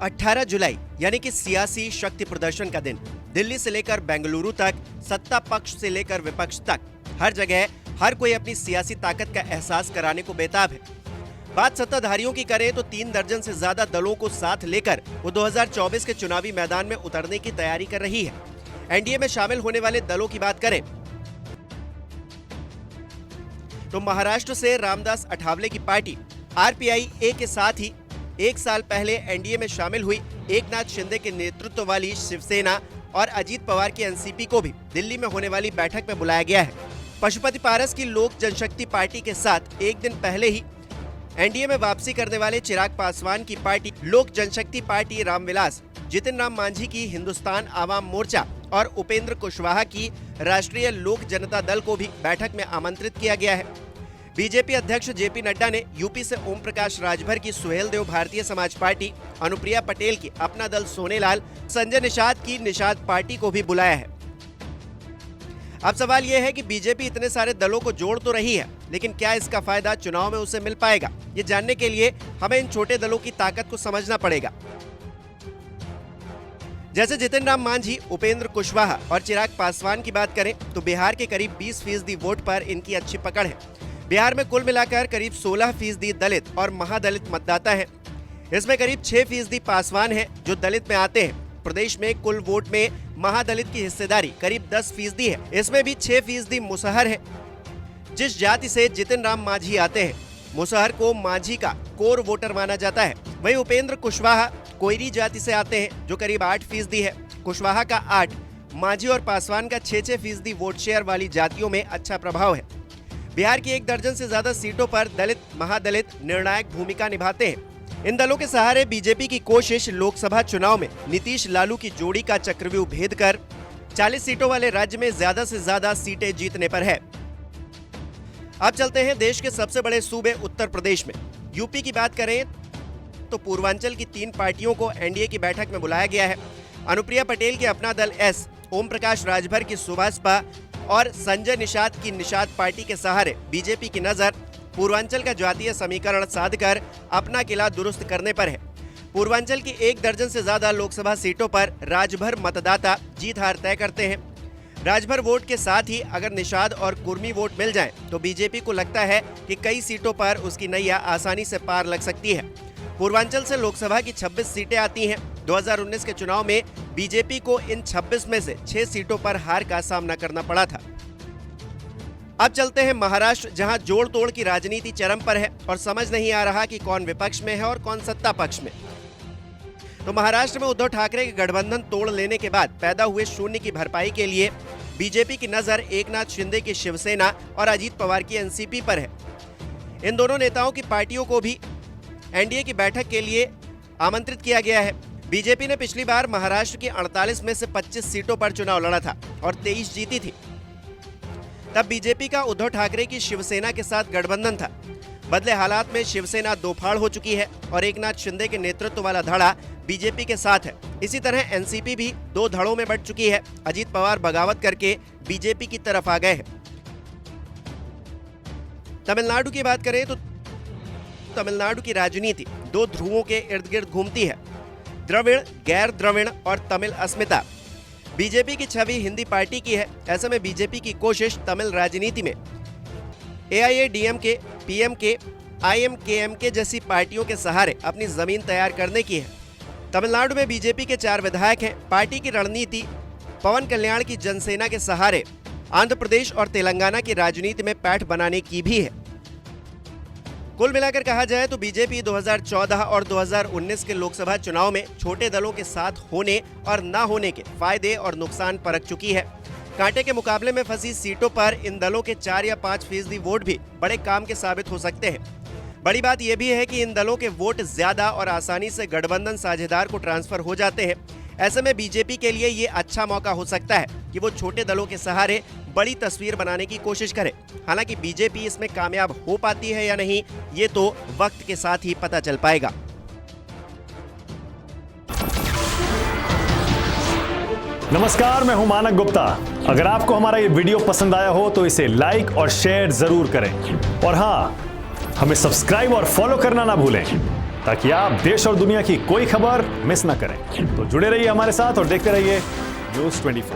18 जुलाई यानी कि सियासी शक्ति प्रदर्शन का दिन। दिल्ली से लेकर बेंगलुरु तक, सत्ता पक्ष से लेकर विपक्ष तक, हर जगह हर कोई अपनी सियासी ताकत का एहसास कराने को बेताब है। बात सत्ताधारियों की करें तो 3 दर्जन से ज्यादा दलों को साथ लेकर वो 2024 के चुनावी मैदान में उतरने की तैयारी कर रही है। एनडीए में शामिल होने वाले दलों की बात करें तो महाराष्ट्र से रामदास अठावले की पार्टी आरपीआई के साथ ही 1 साल पहले एनडीए में शामिल हुई एकनाथ शिंदे के नेतृत्व वाली शिवसेना और अजीत पवार की एनसीपी को भी दिल्ली में होने वाली बैठक में बुलाया गया है। पशुपति पारस की लोक जनशक्ति पार्टी के साथ एक दिन पहले ही एनडीए में वापसी करने वाले चिराग पासवान की पार्टी लोक जनशक्ति पार्टी रामविलास, जितिन राम मांझी की हिंदुस्तान आवाम मोर्चा और उपेंद्र कुशवाहा की राष्ट्रीय लोक जनता दल को भी बैठक में आमंत्रित किया गया है। बीजेपी अध्यक्ष जेपी नड्डा ने यूपी से ओम प्रकाश राजभर की सुहेलदेव भारतीय समाज पार्टी, अनुप्रिया पटेल की अपना दल सोनेलाल, संजय निषाद की निषाद पार्टी को भी बुलाया है। अब सवाल यह है कि बीजेपी इतने सारे दलों को जोड़ तो रही है, लेकिन क्या इसका फायदा चुनाव में उसे मिल पाएगा? ये जानने के लिए हमें इन छोटे दलों की ताकत को समझना पड़ेगा। जैसे जितिन राम मांझी, उपेंद्र कुशवाहा और चिराग पासवान की बात करें तो बिहार के करीब 20% वोट पर इनकी अच्छी पकड़ है। बिहार में कुल मिलाकर करीब 16% दलित और महादलित मतदाता हैं। इसमें करीब 6% पासवान हैं जो दलित में आते हैं। प्रदेश में कुल वोट में महादलित की हिस्सेदारी करीब 10% है। इसमें भी 6% मुसहर है, जिस जाति से जितिन राम मांझी आते हैं। मुसहर को मांझी का कोर वोटर माना जाता है। वहीं उपेंद्र कुशवाहा कोयरी जाति से आते हैं जो करीब 8% है। कुशवाहा का 8, मांझी और पासवान का 6% वोट शेयर वाली जातियों में अच्छा प्रभाव है। बिहार की 1 दर्जन से ज्यादा सीटों पर दलित महादलित निर्णायक भूमिका निभाते हैं। इन दलों के सहारे बीजेपी की कोशिश लोकसभा चुनाव में नीतीश लालू की जोड़ी का चक्रव्यूह भेद कर 40 सीटों वाले राज्य में ज्यादा से ज्यादा सीटें जीतने पर है। अब चलते हैं देश के सबसे बड़े सूबे उत्तर प्रदेश में। यूपी की बात करें तो पूर्वांचल की 3 पार्टियों को एनडीए की बैठक में बुलाया गया है। अनुप्रिया पटेल की अपना दल एस, ओम प्रकाश राजभर की सुभाषपा और संजय निषाद की निषाद पार्टी के सहारे बीजेपी की नजर पूर्वांचल का जातीय समीकरण साधकर अपना किला दुरुस्त करने पर है। पूर्वांचल की 1 दर्जन से ज्यादा लोकसभा सीटों पर राजभर मतदाता जीत हार तय करते हैं। राजभर वोट के साथ ही अगर निषाद और कुर्मी वोट मिल जाएं, तो बीजेपी को लगता है कि कई सीटों पर उसकी नैया आसानी से पार लग सकती है। पूर्वांचल से लोकसभा की 26 सीटें आती हैं। 2019 के चुनाव में बीजेपी को इन 26 में से 6 सीटों पर हार का सामना करना पड़ा था। अब चलते हैं महाराष्ट्र, जहां जोड़ तोड़ की राजनीति चरम पर है और समझ नहीं आ रहा कि कौन विपक्ष में है और कौन सत्ता पक्ष में। तो महाराष्ट्र में उद्धव ठाकरे के गठबंधन तोड़ लेने के बाद पैदा हुए शून्य की भरपाई के लिए बीजेपी की नजर एकनाथ शिंदे की शिवसेना और अजीत पवार की एनसीपी पर है। इन दोनों नेताओं की पार्टियों को भी एनडीए की बैठक के लिए आमंत्रित किया गया है। बीजेपी ने पिछली बार महाराष्ट्र की 48 में से 25 सीटों पर चुनाव लड़ा था और 23 जीती थी। तब बीजेपी का उद्धव ठाकरे की शिवसेना के साथ गठबंधन था। बदले हालात में शिवसेना दो फाड़ हो चुकी है और एकनाथ शिंदे के नेतृत्व वाला धड़ा बीजेपी के साथ है। इसी तरह एनसीपी भी 2 धड़ों में बंट चुकी है। अजीत पवार बगावत करके बीजेपी की तरफ आ गए हैं। तमिलनाडु की बात करें तो तमिलनाडु की राजनीति 2 ध्रुवों के इर्द गिर्द घूमती है, द्रविड़, गैर द्रविड़ और तमिल अस्मिता। बीजेपी की छवि हिंदी पार्टी की है। ऐसे में बीजेपी की कोशिश तमिल राजनीति में एआईएडीएमके, पीएमके, आईएमकेएमके जैसी पार्टियों के सहारे अपनी जमीन तैयार करने की है। तमिलनाडु में बीजेपी के 4 विधायक हैं। पार्टी की रणनीति पवन कल्याण की जनसेना के सहारे आंध्र प्रदेश और तेलंगाना की राजनीति में पैठ बनाने की भी है। कुल मिलाकर कहा जाए तो बीजेपी 2014 और 2019 के लोकसभा चुनाव में छोटे दलों के साथ होने और न होने के फायदे और नुकसान परख चुकी है। कांटे के मुकाबले में फंसी सीटों पर इन दलों के 4 या 5% वोट भी बड़े काम के साबित हो सकते हैं। बड़ी बात यह भी है कि इन दलों के वोट ज्यादा और आसानी से गठबंधन साझेदार को ट्रांसफर हो जाते हैं। ऐसे में बीजेपी के लिए ये अच्छा मौका हो सकता है कि वो छोटे दलों के सहारे बड़ी तस्वीर बनाने की कोशिश करे। हालांकि बीजेपी इसमें कामयाब हो पाती है या नहीं, ये तो वक्त के साथ ही पता चल पाएगा। नमस्कार, मैं हूं मानक गुप्ता। अगर आपको हमारा ये वीडियो पसंद आया हो तो इसे लाइक और शेयर जरूर करें और हाँ, हमें सब्सक्राइब और फॉलो करना ना भूलें। ताकि आप देश और दुनिया की कोई खबर मिस ना करें। तो जुड़े रहिए हमारे साथ और देखते रहिए News 24।